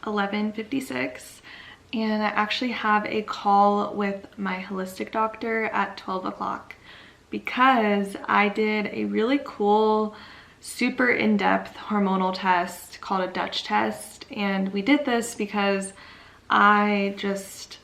11:56 and I actually have a call with my holistic doctor at 12 o'clock because I did a really cool, super in-depth hormonal test called a Dutch test. And we did this because I just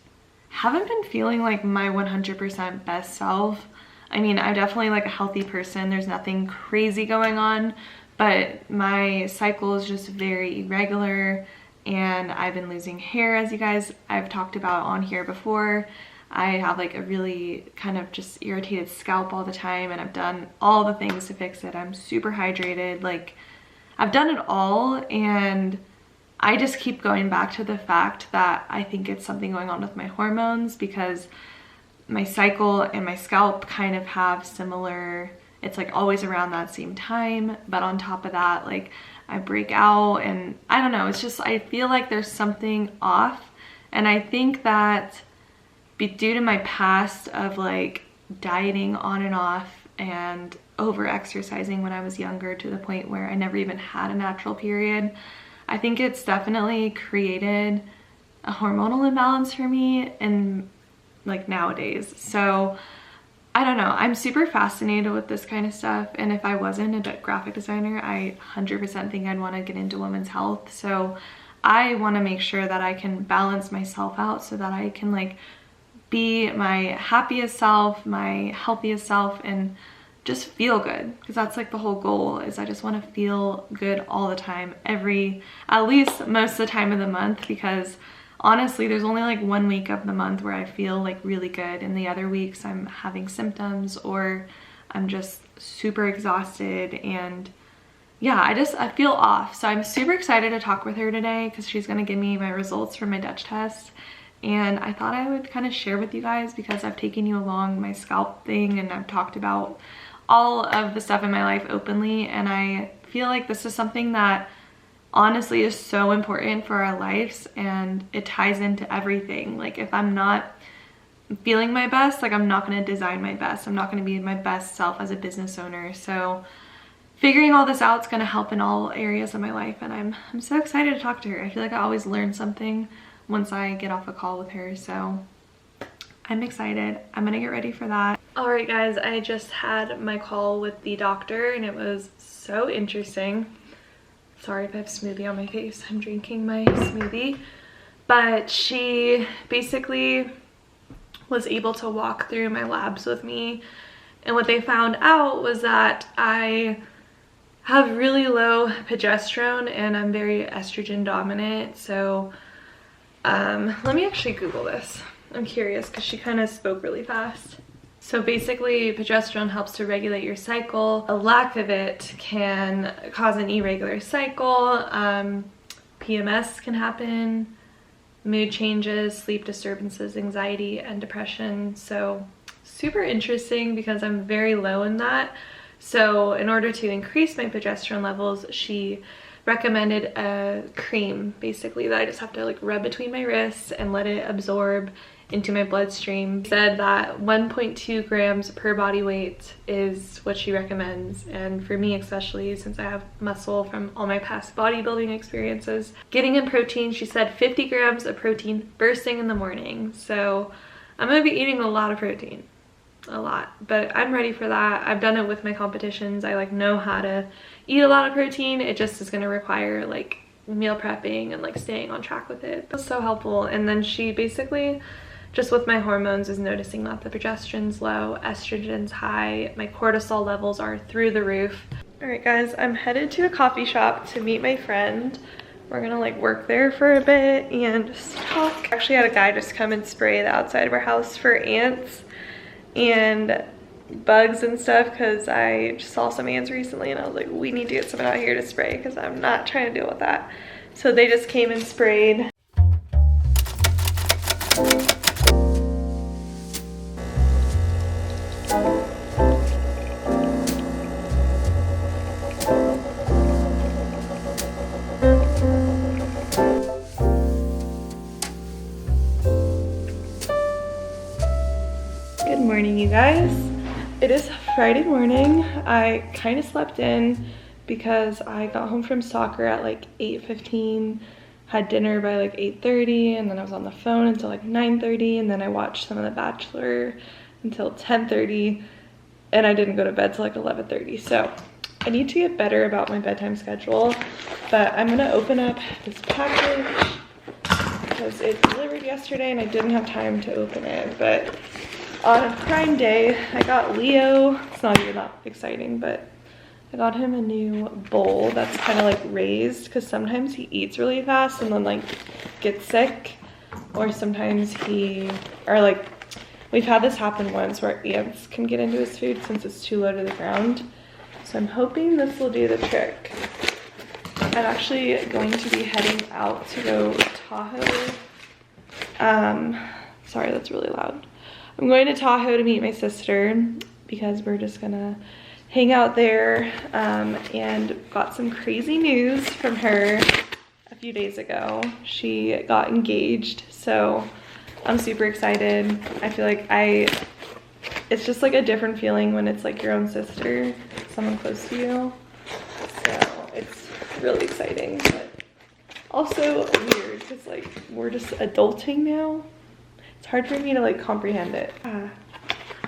haven't been feeling like my 100% best self. I mean, I'm definitely like a healthy person. There's nothing crazy going on, but my cycle is just very irregular and I've been losing hair, as you guys I've talked about on here before. I have like a really kind of just irritated scalp all the time and I've done all the things to fix it. I'm super hydrated, like I've done it all, and I just keep going back to the fact that I think it's something going on with my hormones because my cycle and my scalp kind of have similar, it's like always around that same time, but on top of that, like I break out and I don't know, it's just, I feel like there's something off. And I think that due to my past of like dieting on and off and over exercising when I was younger to the point where I never even had a natural period, I think it's definitely created a hormonal imbalance for me and like nowadays. So I don't know, I'm super fascinated with this kind of stuff, and if I wasn't a graphic designer, I 100% think I'd want to get into women's health. So I want to make sure that I can balance myself out so that I can like be my happiest self, my healthiest self, and just feel good, because that's like the whole goal, is I just want to feel good all the time, at least most of the time of the month, because honestly there's only like 1 week of the month where I feel like really good, and the other weeks I'm having symptoms or I'm just super exhausted, and yeah, I feel off. So I'm super excited to talk with her today because she's going to give me my results from my Dutch test, and I thought I would kind of share with you guys because I've taken you along my scalp thing and I've talked about all of the stuff in my life openly, and I feel like this is something that honestly is so important for our lives, and it ties into everything. Like if I'm not feeling my best, like I'm not going to design my best, I'm not going to be my best self as a business owner. So figuring all this out is going to help in all areas of my life, and I'm so excited to talk to her. I feel like I always learn something once I get off a call with her, so I'm excited. I'm gonna get ready for that. All right guys, I just had my call with the doctor and it was so interesting. Sorry if I have smoothie on my face, I'm drinking my smoothie. But she basically was able to walk through my labs with me, and what they found out was that I have really low progesterone and I'm very estrogen dominant. So let me actually Google this. I'm curious because she kind of spoke really fast. So basically, progesterone helps to regulate your cycle. A lack of it can cause an irregular cycle. PMS can happen, mood changes, sleep disturbances, anxiety, and depression. So super interesting because I'm very low in that. So in order to increase my progesterone levels, she recommended a cream basically that I just have to like rub between my wrists and let it absorb into my bloodstream. Said that 1.2 grams per body weight is what she recommends, and for me especially, since I have muscle from all my past bodybuilding experiences, getting in protein, she said 50 grams of protein first thing in the morning. So I'm gonna be eating a lot of protein, a lot, but I'm ready for that. I've done it with my competitions. I like know how to eat a lot of protein. It just is going to require like meal prepping and like staying on track with it. It was so helpful. And then she basically just with my hormones is noticing that the progesterone's low, estrogen's high, my cortisol levels are through the roof. All right guys, I'm headed to a coffee shop to meet my friend. We're gonna like work there for a bit and just talk. Actually had a guy just come and spray the outside of our house for ants and bugs and stuff, because I just saw some ants recently and I was like, we need to get someone out here to spray because I'm not trying to deal with that. So they just came and sprayed. Good morning, you guys. It is Friday morning. I kind of slept in because I got home from soccer at like 8:15 had dinner by like 8:30, and then I was on the phone until like 9:30, and then I watched some of The Bachelor until 10:30, and I didn't go to bed till like 11:30. So I need to get better about my bedtime schedule, but I'm gonna open up this package because it delivered yesterday and I didn't have time to open it. But on Prime Day, I got Leo, it's not even that exciting, but I got him a new bowl that's kind of like raised, because sometimes he eats really fast and then like gets sick, or sometimes we've had this happen once where ants can get into his food since it's too low to the ground. So I'm hoping this will do the trick. I'm actually going to be heading out to go Tahoe. Sorry, that's really loud. I'm going to Tahoe to meet my sister because we're just gonna hang out there, and got some crazy news from her a few days ago. She got engaged, so I'm super excited. I feel like it's just like a different feeling when it's like your own sister, someone close to you. So it's really exciting, but also weird because like we're just adulting now. It's hard for me to like comprehend it.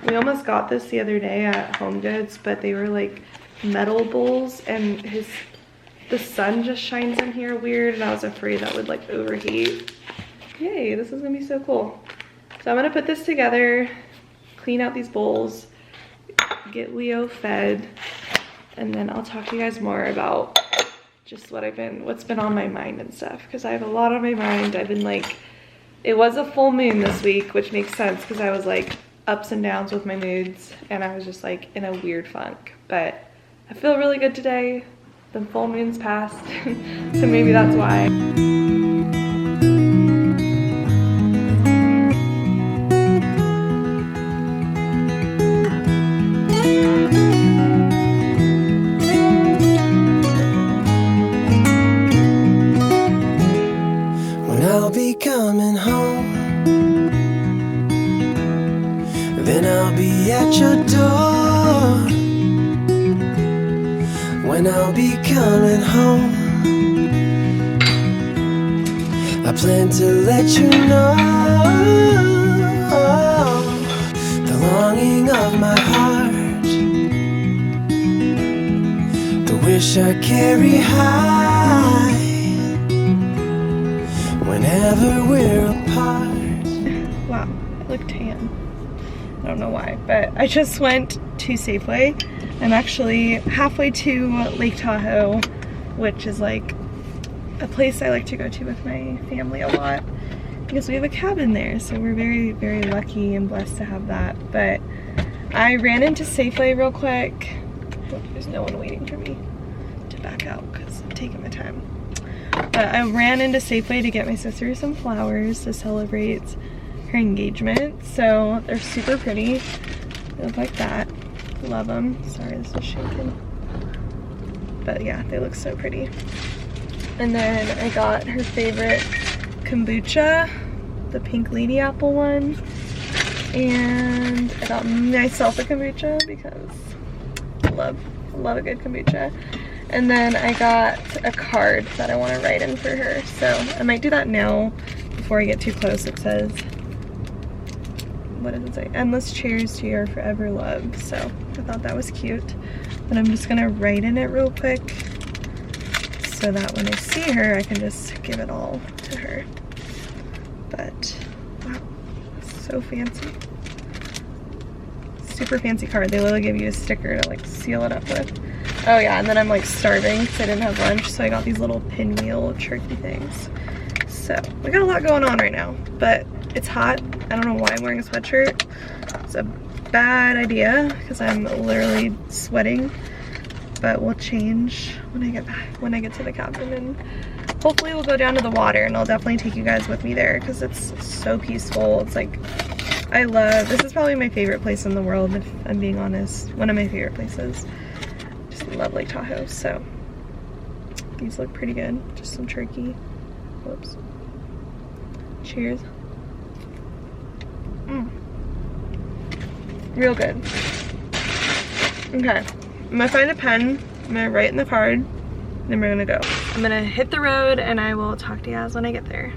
We almost got this the other day at Home Goods, but they were like metal bowls, and the sun just shines in here weird, and I was afraid that would like overheat. Yay, this is gonna be so cool. So I'm gonna put this together, clean out these bowls, get Leo fed, and then I'll talk to you guys more about just what's been on my mind and stuff, because I have a lot on my mind. I've been like, it was a full moon this week, which makes sense because I was like ups and downs with my moods, and I was just like in a weird funk, but I feel really good today. The full moon's passed, so maybe that's why. When I'll be coming home, then I'll be at your door. When I'll be coming home, I plan to let you know the longing of my heart, the wish I carry high whenever we're apart. Wow, I look tan. I don't know why, but I just went to Safeway. I'm actually halfway to Lake Tahoe, which is like a place I like to go to with my family a lot because we have a cabin there, so we're very, very lucky and blessed to have that. But I ran into Safeway real quick. Hope there's no one waiting for me to back out because I'm taking my time. But I ran into Safeway to get my sister some flowers to celebrate her engagement. So they're super pretty. They look like that. Love them. Sorry, this is shaking. But yeah, they look so pretty. And then I got her favorite kombucha, the pink lady apple one. And I got myself a kombucha because I love a good kombucha. And then I got a card that I want to write in for her. So I might do that now before I get too close. It says, what does it say? Endless cheers to your forever love. So I thought that was cute. But I'm just gonna write in it real quick so that when I see her, I can just give it all to her. But wow, so fancy. Super fancy card. They literally give you a sticker to like seal it up with. Oh yeah, and then I'm like starving because I didn't have lunch, so I got these little pinwheel turkey things. So we got a lot going on right now, but it's hot. I don't know why I'm wearing a sweatshirt. It's a bad idea because I'm literally sweating, but we'll change when I get back, when I get to the cabin, and hopefully we'll go down to the water, and I'll definitely take you guys with me there because it's so peaceful. It's like, this is probably my favorite place in the world, if I'm being honest. One of my favorite places. Just love Lake Tahoe. So these look pretty good. Just some turkey. Whoops. Cheers. Real good. Okay, I'm gonna find a pen. I'm gonna write in the card. then we're gonna go. I'm gonna hit the road and I will talk to you guys when I get there.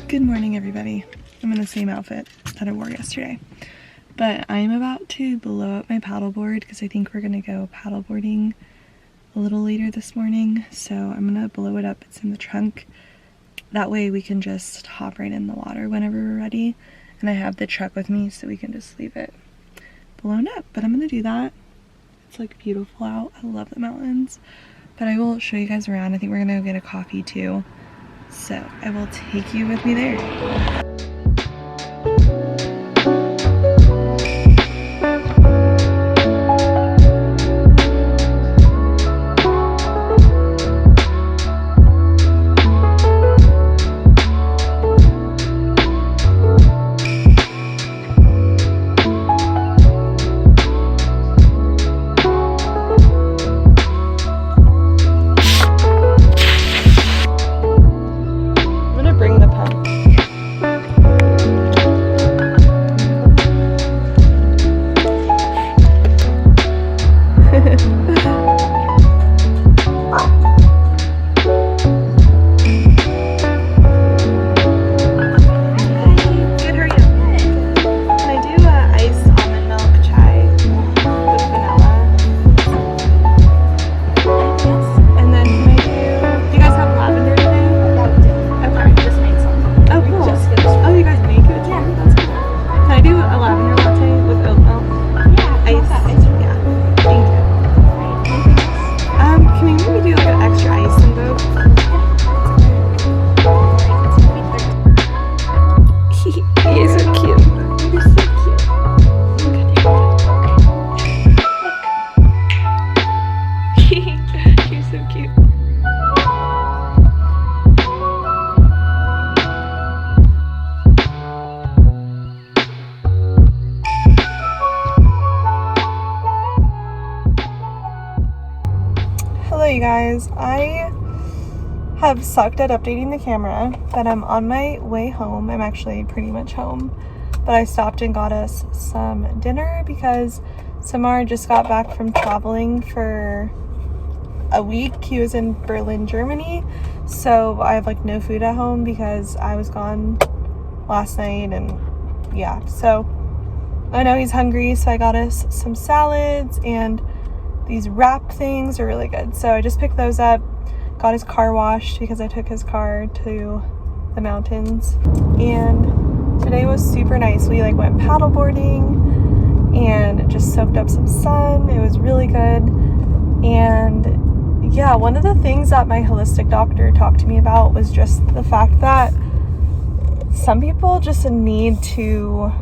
Good morning, everybody. I'm in the same outfit that I wore yesterday, but I'm about to blow up my paddleboard because I think we're gonna go paddleboarding a little later this morning. So I'm gonna blow it up. It's in the trunk. That way we can just hop right in the water whenever we're ready. And I have the truck with me so we can just leave it blown up. But I'm gonna do that. It's like beautiful out. I love the mountains. But I will show you guys around. I think we're gonna go get a coffee too. So I will take you with me there. Hello you guys, I have sucked at updating the camera, but I'm on my way home. I'm actually pretty much home, but I stopped and got us some dinner because Samar just got back from traveling for a week. He was in Berlin, Germany, so I have like no food at home because I was gone last night, and yeah, so I know he's hungry, so I got us some salads, and these wrap things are really good. So I just picked those up, got his car washed because I took his car to the mountains. And today was super nice. We like went paddleboarding and just soaked up some sun. It was really good. And yeah, one of the things that my holistic doctor talked to me about was just the fact that some people just need to,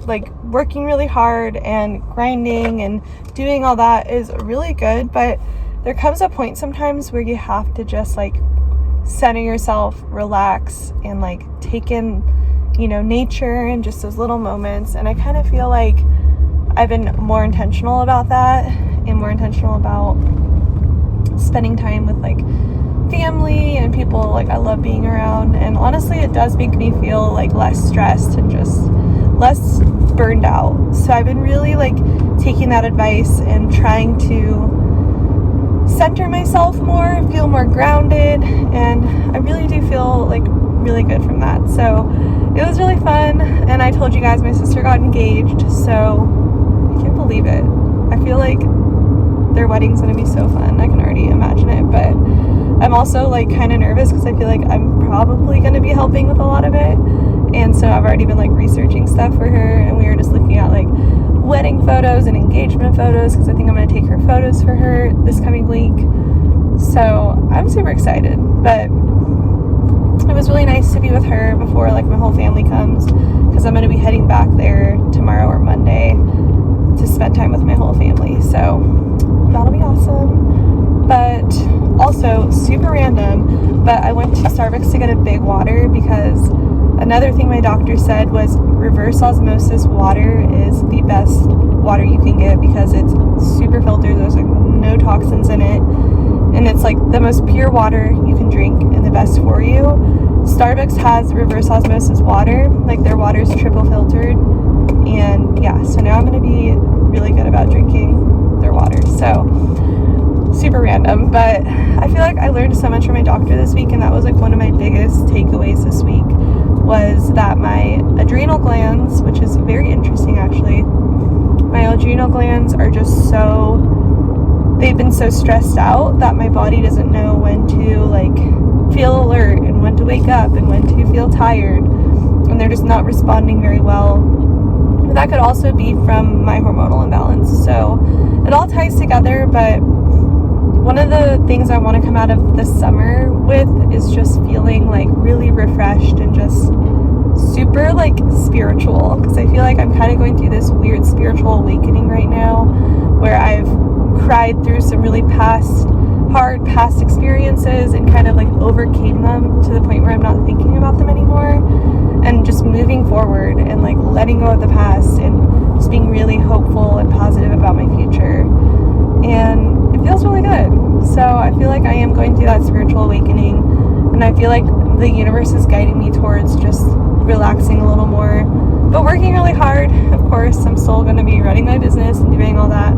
like working really hard and grinding and doing all that is really good, but there comes a point sometimes where you have to just like center yourself, relax, and like take in, you know, nature and just those little moments. And I kind of feel like I've been more intentional about that and more intentional about spending time with like family and people like I love being around. And honestly, it does make me feel like less stressed and just less burned out. So I've been really like taking that advice and trying to center myself more, feel more grounded, and I really do feel like really good from that. So it was really fun, and I told you guys my sister got engaged, so I can't believe it. I feel like their wedding's gonna be so fun. I can already imagine it, but I'm also like kind of nervous because I feel like I'm probably gonna be helping with a lot of it. And so I've already been like researching stuff for her, and we were just looking at like wedding photos and engagement photos because I think I'm going to take her photos for her this coming week. So I'm super excited, but it was really nice to be with her before like my whole family comes, because I'm going to be heading back there tomorrow or Monday to spend time with my whole family. So that'll be awesome. But also super random, but I went to Starbucks to get a big water because another thing my doctor said was reverse osmosis water is the best water you can get because it's super filtered. There's like no toxins in it, and it's like the most pure water you can drink and the best for you. Starbucks has reverse osmosis water, like their water is triple filtered, and yeah, so now I'm gonna be really good about drinking their water. So super random, but I feel like I learned so much from my doctor this week, and that was like one of my biggest takeaways this week, was that my adrenal glands, which is very interesting actually, my adrenal glands are just so, they've been so stressed out that my body doesn't know when to like feel alert and when to wake up and when to feel tired, and they're just not responding very well. But that could also be from my hormonal imbalance. So it all ties together, but one of the things I want to come out of this summer with is just feeling like really refreshed and just super like spiritual, because I feel like I'm kind of going through this weird spiritual awakening right now where I've cried through some really hard past experiences and kind of like overcame them to the point where I'm not thinking about them anymore, and just moving forward and like letting go of the past and just being really hopeful and positive about my future. And it feels really good. So I feel like I am going through that spiritual awakening, and I feel like the universe is guiding me towards just relaxing a little more, but working really hard. Of course, I'm still going to be running my business and doing all that,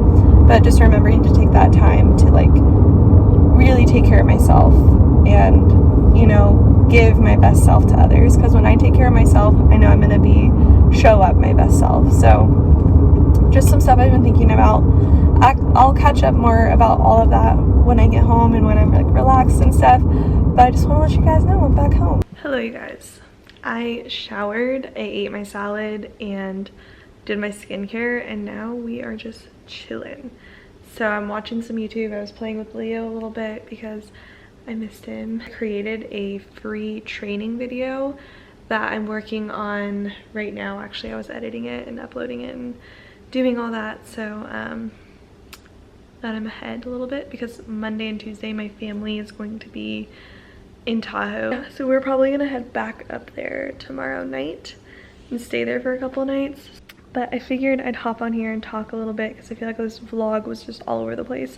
but just remembering to take that time to like really take care of myself and, you know, give my best self to others, because when I take care of myself, I know I'm going to show up my best self. So just some stuff I've been thinking about. I'll catch up more about all of that when I get home and when I'm like relaxed and stuff, but I just want to let you guys know I'm back home. Hello you guys. I showered, I ate my salad, and did my skincare, and now we are just chilling. So I'm watching some YouTube. I was playing with Leo a little bit because I missed him. I created a free training video that I'm working on right now. Actually, I was editing it and uploading it and doing all that, so that I'm ahead a little bit, because Monday and Tuesday my family is going to be in Tahoe. So we're probably gonna head back up there tomorrow night and stay there for a couple nights. But I figured I'd hop on here and talk a little bit because I feel like this vlog was just all over the place.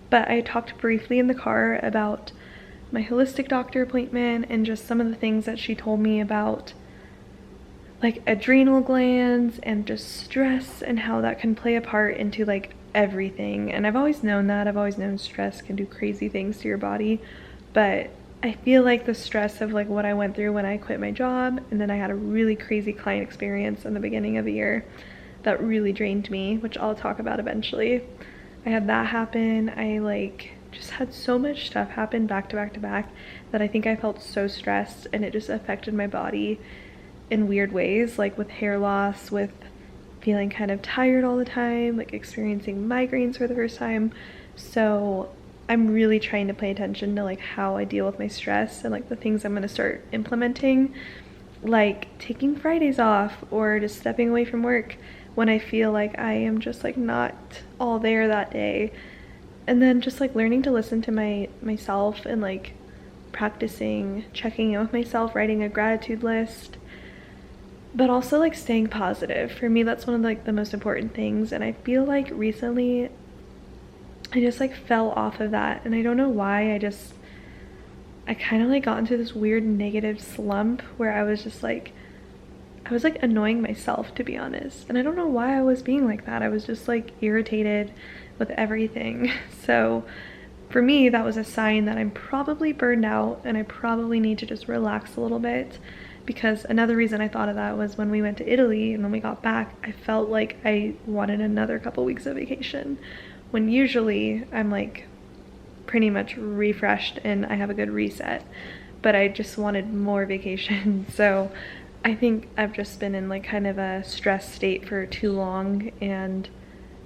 But I talked briefly in the car about my holistic doctor appointment and just some of the things that she told me about like adrenal glands and just stress and how that can play a part into like everything. And I've always known that. I've always known stress can do crazy things to your body, but I feel like the stress of like what I went through when I quit my job, and then I had a really crazy client experience in the beginning of the year that really drained me, which I'll talk about eventually. I had that happen. I like just had so much stuff happen back to back to back that I think I felt so stressed, and it just affected my body in weird ways, like with hair loss, with feeling kind of tired all the time, like experiencing migraines for the first time. So I'm really trying to pay attention to like how I deal with my stress and like the things I'm going to start implementing, like taking Fridays off or just stepping away from work when I feel like I am just like not all there that day. And then just like learning to listen to myself and like practicing checking in with myself, writing a gratitude list, but also like staying positive. For me, that's one of like the most important things, and I feel like recently I just like fell off of that, and I don't know why. I kind of like got into this weird negative slump where I was like annoying myself, to be honest, and I don't know why I was being like that. I was just like irritated with everything. So for me, that was a sign that I'm probably burned out and I probably need to just relax a little bit. Because another reason I thought of that was when we went to Italy and when we got back, I felt like I wanted another couple weeks of vacation, when usually I'm like pretty much refreshed and I have a good reset, but I just wanted more vacation. So I think I've just been in like kind of a stress state for too long, and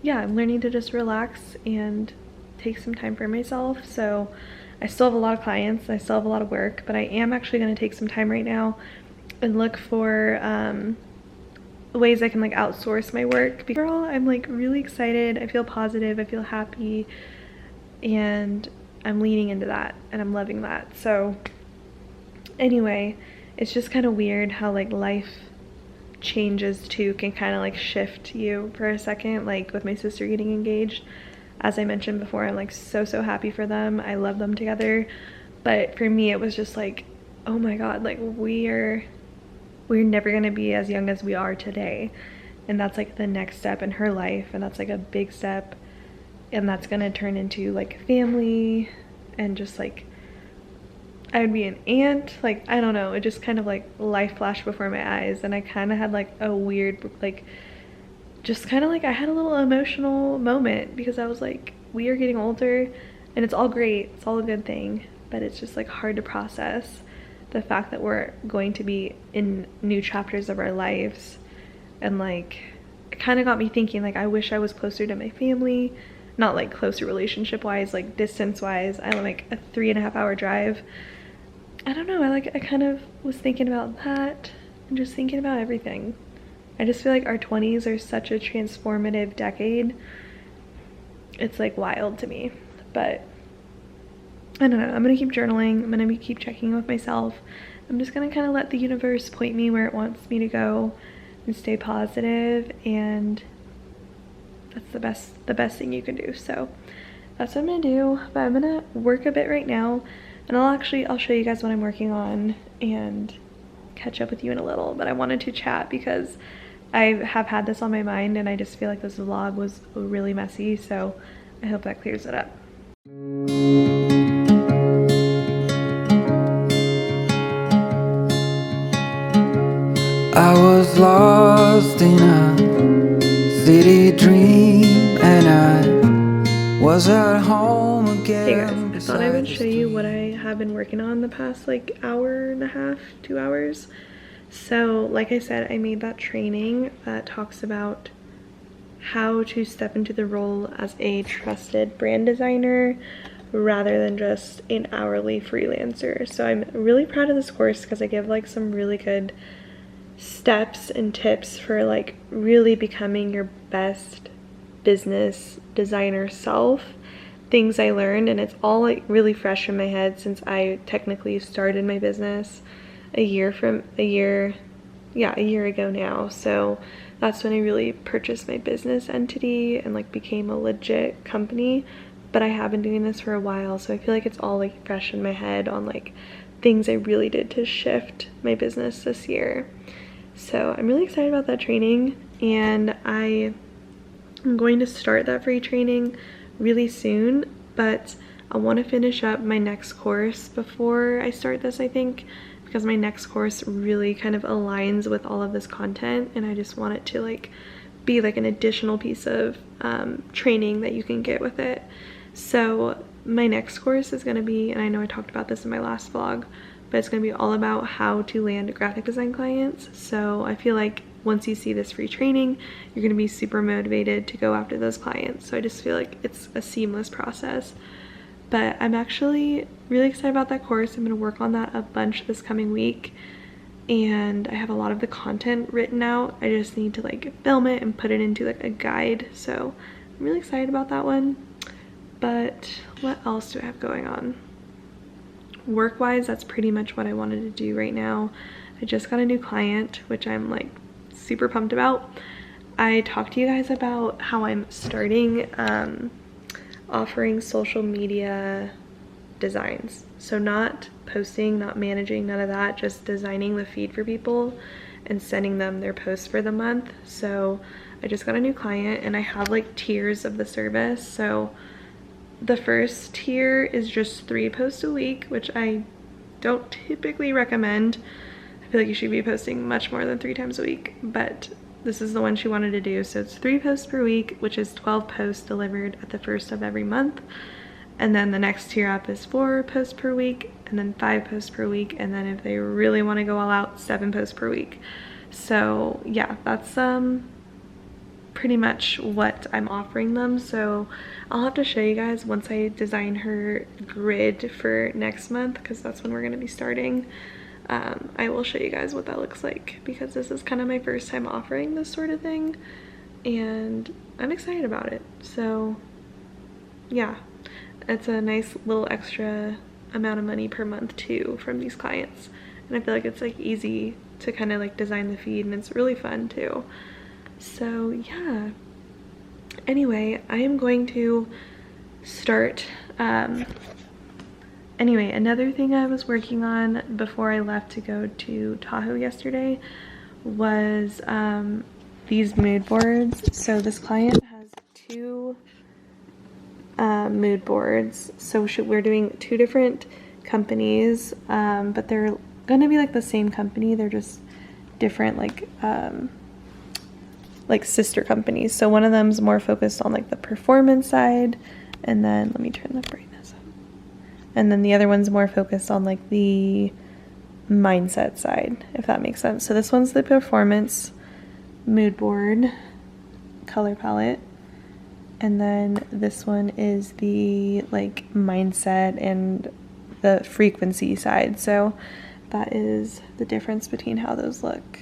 yeah, I'm learning to just relax and take some time for myself. So I still have a lot of clients, I still have a lot of work, but I am actually going to take some time right now and look for ways I can like outsource my work. Overall, I'm like really excited. I feel positive, I feel happy, and I'm leaning into that and I'm loving that. So anyway, it's just kind of weird how like life changes too can kind of like shift you for a second. Like with my sister getting engaged, as I mentioned before, I'm like so happy for them. I love them together. But for me, it was just like, oh my God, like we're never gonna be as young as we are today. And that's like the next step in her life, and that's like a big step, and that's gonna turn into like family, and just like I would be an aunt. Like, I don't know, it just kind of like life flashed before my eyes, and I kind of had like a weird like just kind of like I had a little emotional moment, because I was like, we are getting older, and it's all great, it's all a good thing, but it's just like hard to process the fact that we're going to be in new chapters of our lives. And like it kind of got me thinking, like I wish I was closer to my family, not like closer relationship wise, like distance wise. I live like a 3.5 hour drive. I don't know, I kind of was thinking about that, and just thinking about everything. I just feel like our 20s are such a transformative decade. It's like wild to me. But I don't know, I'm gonna keep journaling, I'm gonna keep checking in with myself. I'm just gonna kind of let the universe point me where it wants me to go, and stay positive, and that's the best thing you can do. So that's what I'm gonna do. But I'm gonna work a bit right now, and I'll show you guys what I'm working on and catch up with you in a little. But I wanted to chat because I have had this on my mind, and I just feel like this vlog was really messy, so I hope that clears it up. I was lost in a city dream, and I was at home again. Hey guys, I thought I would show you what I have been working on the past like hour and a half, 2 hours. So like I said, I made that training that talks about how to step into the role as a trusted brand designer rather than just an hourly freelancer. So I'm really proud of this course because I give like some really good steps and tips for like really becoming your best business designer self. Things I learned, and it's all like really fresh in my head since I technically started my business a year ago now. So that's when I really purchased my business entity and like became a legit company. But I have been doing this for a while, so I feel like it's all like fresh in my head on like things I really did to shift my business this year. So I'm really excited about that training, and I am going to start that free training really soon, but I want to finish up my next course before I start this, I think, because my next course really kind of aligns with all of this content, and I just want it to like be like an additional piece of training that you can get with it. So my next course is going to be, and I know I talked about this in my last vlog, but it's going to be all about how to land graphic design clients. So I feel like once you see this free training, you're going to be super motivated to go after those clients. So I just feel like it's a seamless process. But I'm actually really excited about that course. I'm going to work on that a bunch this coming week, and I have a lot of the content written out. I just need to like film it and put it into like a guide. So I'm really excited about that one. But what else do I have going on? Work-wise, that's pretty much what I wanted to do right now. I just got a new client, which I'm like super pumped about. I talked to you guys about how I'm starting offering social media designs. So not posting, not managing, none of that, just designing the feed for people and sending them their posts for the month. So I just got a new client, and I have like tiers of the service. So the first tier is just 3 posts a week, which I don't typically recommend. I feel like you should be posting much more than 3 times a week, but this is the one she wanted to do. So it's 3 posts per week, which is 12 posts delivered at the first of every month. And then the next tier up is 4 posts per week, and then 5 posts per week. And then if they really want to go all out, 7 posts per week. So yeah, that's pretty much what I'm offering them. So I'll have to show you guys once I design her grid for next month, because that's when we're going to be starting. I will show you guys what that looks like, because this is kind of my first time offering this sort of thing, and I'm excited about it. So yeah, it's a nice little extra amount of money per month too from these clients, and I feel like it's like easy to kind of like design the feed, and it's really fun too. So yeah, anyway, I am going to start anyway, another thing I was working on before I left to go to Tahoe yesterday was these mood boards. So this client has two mood boards. So we're doing two different companies, but they're gonna be like the same company. They're just different like sister companies. So one of them's more focused on like the performance side, and then let me turn the brightness up. And then the other one's more focused on like the mindset side, if that makes sense. So this one's the performance mood board color palette, and then this one is the like mindset and the frequency side. So that is the difference between how those look.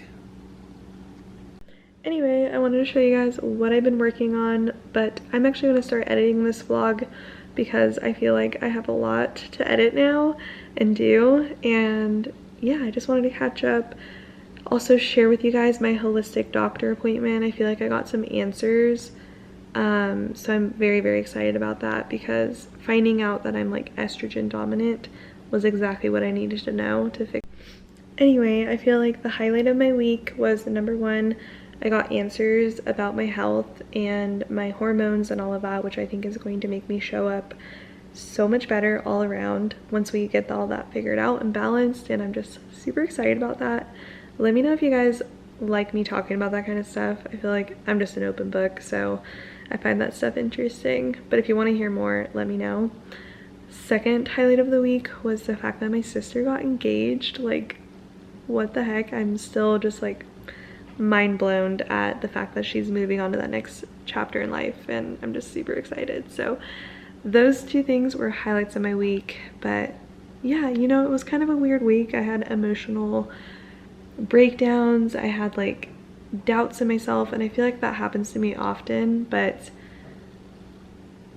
Anyway, I wanted to show you guys what I've been working on, but I'm actually going to start editing this vlog because I feel like I have a lot to edit now and do, and yeah, I just wanted to catch up. Also share with you guys my holistic doctor appointment. I feel like I got some answers, so I'm very, very excited about that, because finding out that I'm like estrogen dominant was exactly what I needed to know to fix. Anyway, I feel like the highlight of my week was number one, I got answers about my health and my hormones and all of that, which I think is going to make me show up so much better all around once we get all that figured out and balanced, and I'm just super excited about that. Let me know if you guys like me talking about that kind of stuff. I feel like I'm just an open book, so I find that stuff interesting, but if you want to hear more, let me know. Second highlight of the week was the fact that my sister got engaged. Like, what the heck? I'm still just like mind blown at the fact that she's moving on to that next chapter in life, and I'm just super excited. So those two things were highlights of my week. But yeah, you know, it was kind of a weird week. I had emotional breakdowns, I had like doubts in myself, and I feel like that happens to me often, but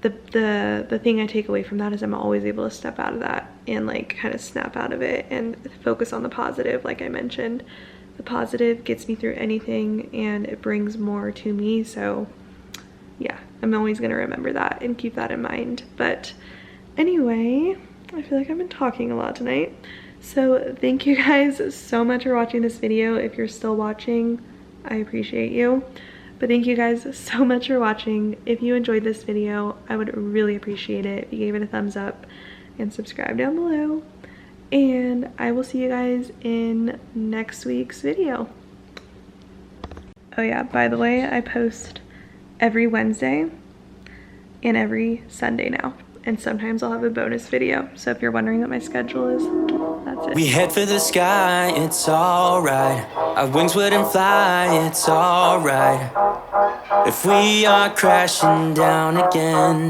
the thing I take away from that is I'm always able to step out of that and like kind of snap out of it and focus on the positive. Like I mentioned, the positive gets me through anything, and it brings more to me. So yeah, I'm always going to remember that and keep that in mind. But anyway, I feel like I've been talking a lot tonight. So thank you guys so much for watching this video. If you're still watching, I appreciate you. But thank you guys so much for watching. If you enjoyed this video, I would really appreciate it if you gave it a thumbs up and subscribe down below. And I will see you guys in next week's video. Oh yeah, by the way, I post every Wednesday and every Sunday now. And sometimes I'll have a bonus video. So if you're wondering what my schedule is, that's it. We head for the sky, it's alright. Our wings wouldn't fly, it's alright. If we are crashing down again,